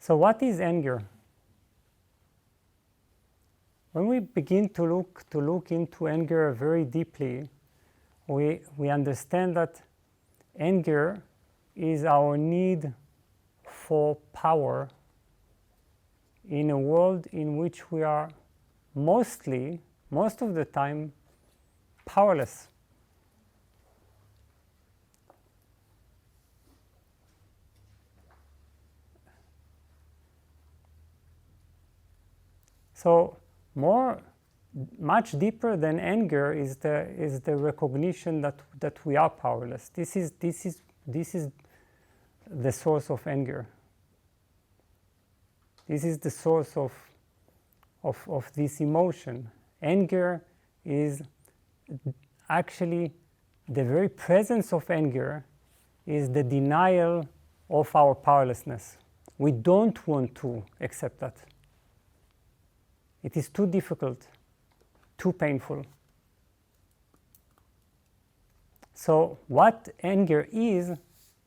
So what is anger? When we begin to look into anger very deeply, we understand that anger is our need for power in a world in which we are most of the time, powerless. So much deeper than anger is the recognition that we are powerless. This is the source of anger. This is the source of this emotion. Anger is actually, the very presence of anger is the denial of our powerlessness. We don't want to accept that. It is too difficult, too painful. So what anger is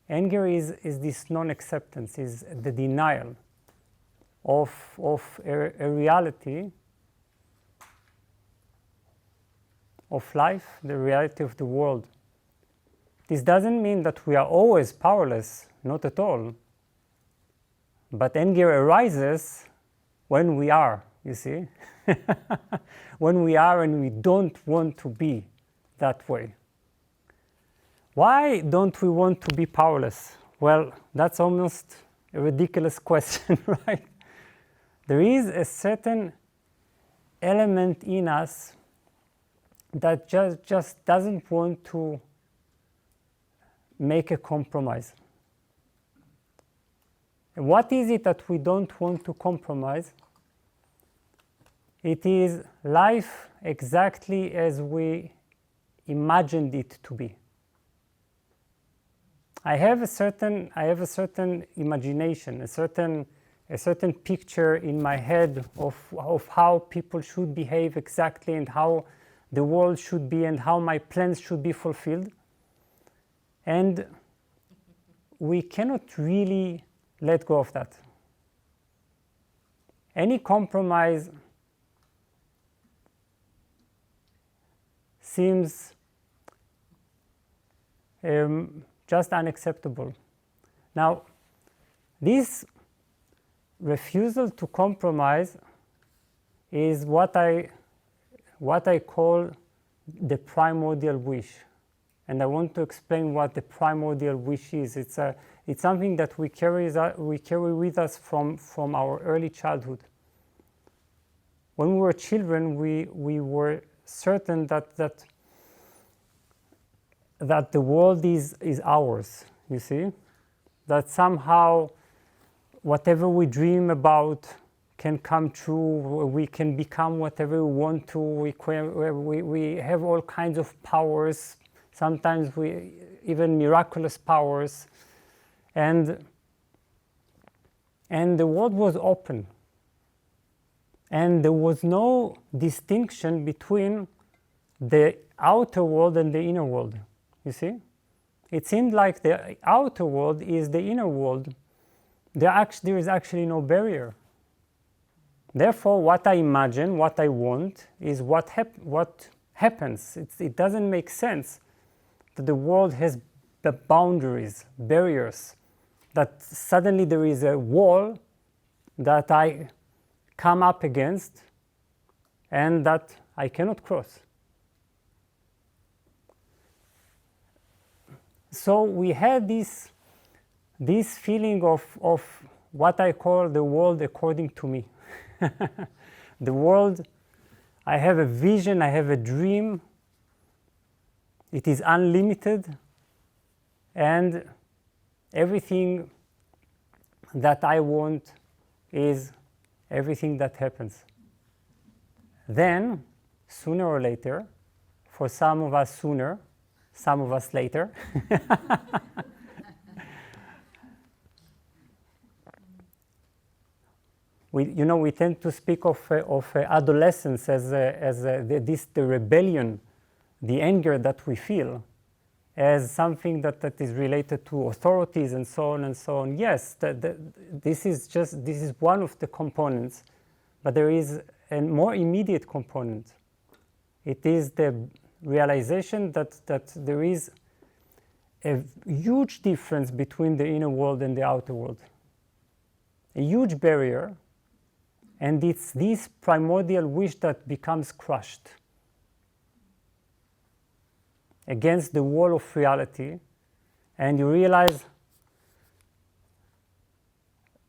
this non-acceptance, is the denial of a reality of life, the reality of the world. This doesn't mean that we are always powerless, not at all. But anger arises when we are, you see? When we are and we don't want to be that way. Why don't we want to be powerless? Well, that's almost a ridiculous question, right? There is a certain element in us that just doesn't want to make a compromise. And what is it that we don't want to compromise? It is life exactly as we imagined it to be. I have a certain imagination, a certain picture in my head of how people should behave exactly, and how the world should be, and how my plans should be fulfilled. And we cannot really let go of that. Any compromise seems just unacceptable. Now, this refusal to compromise is what I call the primordial wish. And I want to explain what the primordial wish is. It's something that we carry with us from our early childhood. When we were children, we were certain that the world is ours, you see? That somehow whatever we dream about can come true, we can become whatever we want to, we have all kinds of powers, sometimes even miraculous powers, and the world was open. And there was no distinction between the outer world and the inner world, you see? It seemed like the outer world is the inner world. There is actually no barrier. Therefore, what I imagine, what I want, is what happens. It doesn't make sense that the world has the boundaries, barriers, that suddenly there is a wall that I come up against and that I cannot cross. So we had this feeling of what I call the world according to me. The world, I have a vision, I have a dream, it is unlimited, and everything that I want is everything that happens. Then, sooner or later, for some of us sooner, some of us later, we tend to speak of adolescence as the rebellion, the anger that we feel. as something that is related to authorities and so on and so on. Yes, this is one of the components, but there is a more immediate component. It is the realization that there is a huge difference between the inner world and the outer world, a huge barrier, and it's this primordial wish that becomes crushed against the wall of reality, and you realize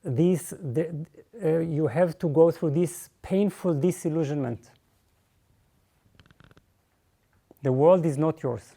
you have to go through this painful disillusionment. The world is not yours.